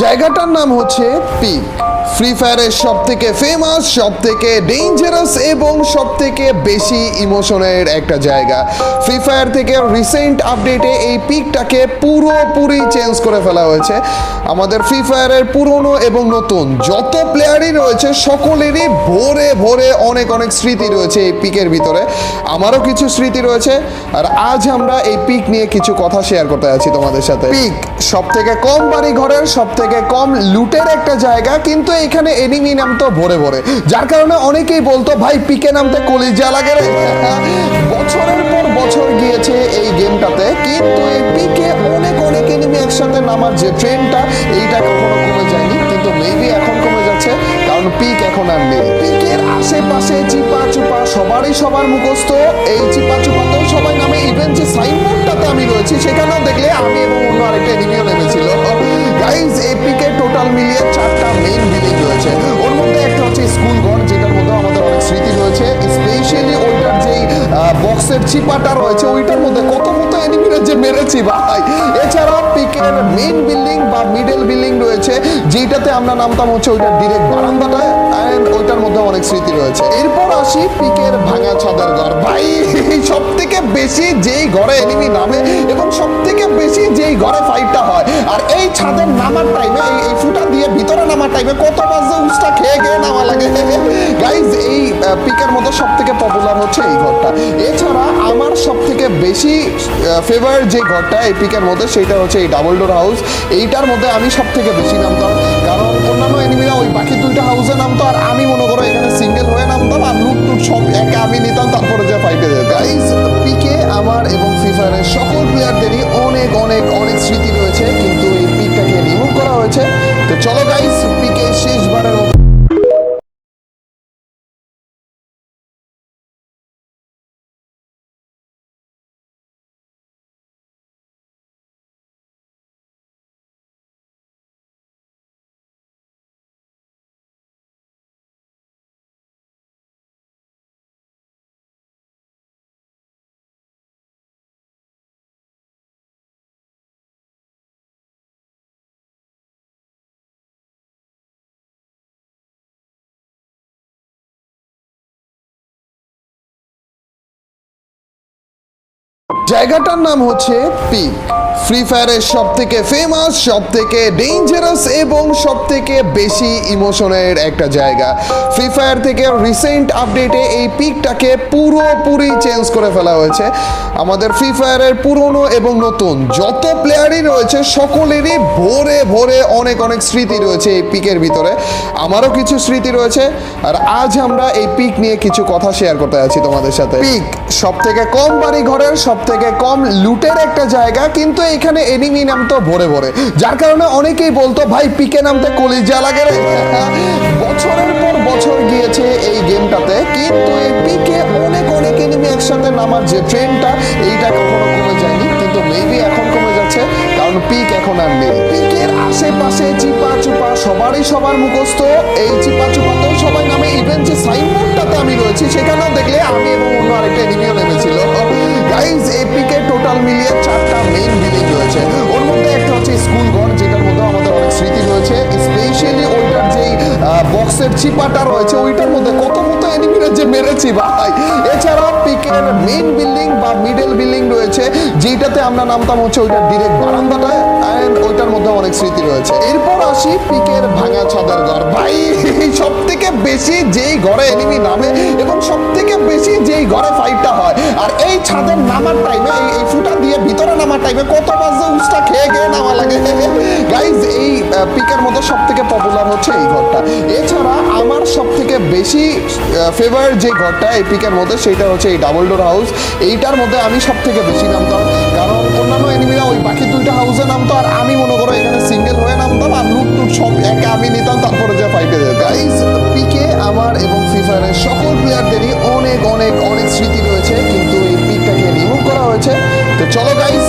জায়গাটার নাম হচ্ছে পিক। ফ্রি ফায়ারের সব থেকে ফেমাস, সব থেকে ডেঞ্জারাস এবং সব থেকে বেশি ইমোশনের একটা জায়গা। ফ্রি ফায়ার থেকে রিসেন্ট আপডেটে এই পিকটাকে পুরোপুরি চেঞ্জ করে ফেলা হয়েছে। আমাদের ফ্রি ফায়ারের পুরনো এবং নতুন যত প্লেয়ারই রয়েছে সকলেরই ভরে ভরে অনেক অনেক স্মৃতি রয়েছে এই পিকের ভিতরে। আমারও কিছু স্মৃতি রয়েছে, আর আজ আমরা এই পিক নিয়ে কিছু কথা শেয়ার করতে যাচ্ছি তোমাদের সাথে। পিক সব থেকে কম বাড়ি ঘরের, সব থেকে কম লুটের একটা জায়গা, কিন্তু এখানে এনিমি নামতো ভরে ভরে, যার কারণে অনেকেই বলতো ভাই পিকে নামতে কলিজা লাগে রে। বছরের পর বছর গিয়েছে এই গেমটাতে, কিন্তু এই পিকে অনেক অনেক এনিমি একসাথে নামার যে ট্রেন্ডটা, এইটা কখনো কমে যায়নি, কিন্তু মেবি এখন কমে যাচ্ছে, কারণ পিক এখন আর নেই। পিকের আশেপাশে চিপা চুপা সবারই সবার মুখস্থ, এই চিপা চুপাতেও সবাই নামে। ইভেন যে সাইনবোর্ডটাতে আমি রয়েছি সেখানেও দেখলে আমি এবং অন্য আরেকটা এনিমিও নেমেছিল। গাইজ এই পিকে টোটাল মিলিয়ে 4টা মেইন বিল্ডিং রয়েছে। ওর মধ্যে একটা হচ্ছে স্কুল ঘর, যেটার মধ্যে আমাদের অনেক স্মৃতি রয়েছে, স্পেশালি ওইটার যেই বক্সের চিপাটা রয়েছে ওইটার মধ্যে কত মতো এনিমিরা যে মেরেছি ভাই। এছাড়াও পিকের মেইন বিল্ডিং বা মিডল বিল্ডিং রয়েছে, যেটাতে আমরা নামতাম হচ্ছে ওইটার ডিরেক্ট বারান্দাটায়, এন্ড ওইটার মধ্যে অনেক স্মৃতি রয়েছে। এরপর আসি পিকের ভাঙা ছাদের ঘর। ভাই সব থেকে বেশি যেই ঘরে এনিমি নামে এবং সব থেকে বেশি যেই ঘরে ফাইটটা হয়, আর এই ছাদের নামার টাইমে, এই ফুটা দিয়ে ভিতরে নামার টাইমে কত বাজে উস্টা খেয়ে গিয়ে নামা লাগে। গাইজ এই পিকের মধ্যে সব থেকে পপুলার হচ্ছে এই ঘরটা। এছাড়া আমার সব থেকে বেশি ফেভারিট যে ঘরটা এই পিকের মধ্যে, সেটা হচ্ছে এই ডাবল ডোর হাউস। এইটার মধ্যে আমি সব থেকে বেশি নামতাম, কারণ অন্যান্য এনিমিরা ওই বাকি 2টা হাউসে নামতো, আর আমি মনে করো এখানে সিঙ্গেল হয়ে নামতাম, আর লুট টুট সব একা আমি নিতাম, তারপরে যে ফাইটে যেত। গাইজ পিকে আমার এবং ফ্রি ফায়ারের সকল প্লেয়ারদেরই অনেক অনেক অনেক স্মৃতি রয়েছে, কিন্তু এই পিকটাকে রিমুভ করা হয়েছে। তো চলো গাইজ পিকে শেষবারের মতো জায়গাটার নাম হচ্ছে পিক। ফ্রি ফায়ারের সব থেকে ফেমাস, সব থেকে ডেঞ্জারাস এবং সব থেকে বেশি ইমোশনের একটা জায়গা। ফ্রি ফায়ার থেকে রিসেন্ট আপডেটে এই পিকটাকে পুরোপুরি চেঞ্জ করে ফেলা হয়েছে। আমাদের ফ্রি ফায়ারের পুরনো এবং নতুন যত প্লেয়ারই রয়েছে সকলেরই ভরে ভরে অনেক অনেক স্মৃতি রয়েছে এই পিকের ভিতরে। আমারও কিছু স্মৃতি রয়েছে, আর আজ আমরা এই পিক নিয়ে কিছু কথা শেয়ার করতে যাচ্ছি তোমাদের সাথে। পিক সব থেকে কম বাড়ি ঘরের, সব থেকে কম লুটের একটা জায়গা, কিন্তু এখানে এনিমি নামতো ভরে ভরে, যার কারণে অনেকেই বলতো ভাই পিকে নামতে কলিজা লাগে রে। বছরের পর বছর গিয়েছে এই গেমটাতে, কিন্তু এই পিকে অনেক অনেক এনিমি একসাথে নামার যে ট্রেন্ডটা, এইটা কখনো কমে যায়নি, কিন্তু মেবি এখন কমে যাচ্ছে, কারণ পিক এখন আর নেই। পিকের আশেপাশে চিপা চুপা সবারই সবার মুখস্থ, এই চিপা চুপাতেও সবাই নামে। ইভেন যে সাইনবোর্ডটাতে আমি রয়েছি সেখানেও দেখলে আমি এবং অন্য আরেকটা এনিমিও নেমেছিল। গাইজ এই পিকে টোটাল মিলিয়ে 4টা মেইন বিল্ডিং রয়েছে। ওর মধ্যে একটা হচ্ছে স্কুল ঘর, যেটার মধ্যে আমাদের অনেক স্মৃতি রয়েছে, স্পেশালি ওইটার যেই বক্সের চিপাটা রয়েছে ওইটার মধ্যে কত মতো এনিমিরা যে মেরেছি ভাই। এছাড়াও পিকের মেইন বিল্ডিং বা মিডল বিল্ডিং রয়েছে, যেটাতে আমরা নামতাম হচ্ছে ওইটার ডিরেক্ট বারান্দাটায়, এন্ড ওইটার মধ্যে অনেক স্মৃতি রয়েছে। এরপর আসি পিকের ভাঙা ছাদের ঘর। ভাই সব থেকে বেশি যেই ঘরে এনিমি নামে এবং সব থেকে বেশি যেই ঘরে ফাইটটা হয়, আর এই ছাদের নামার টাইমে, এই ফুটা দিয়ে ভিতরে নামার টাইমে কত বাজে উস্টা খেয়ে গিয়ে নামা লাগে। গাইজ এই পিকের মধ্যে সব থেকে পপুলার হচ্ছে এই ঘরটা। এছাড়া আমার সব থেকে বেশি ফেভারিট যে ঘরটা এই পিকের মধ্যে, সেটা হচ্ছে এই ডাবল ডোর হাউস। এইটার মধ্যে আমি সব থেকে বেশি নামতাম, কারণ অন্যান্য এনিমিরা ওই বাকি 2টা হাউসে নামতো, আর আমি মনে করো এখানে সিঙ্গেল হয়ে নামতাম, আর লুট টুট সব একা আমি নিতাম, তারপরে যে ফাইটে যেত। গাইজ পিকে আমার এবং ফ্রি ফায়ারের সকল প্লেয়ারদেরই অনেক অনেক অনেক স্মৃতি রয়েছে, কিন্তু এই পিকটাকে রিমুভ করা হয়েছে। তো চলো গাইজ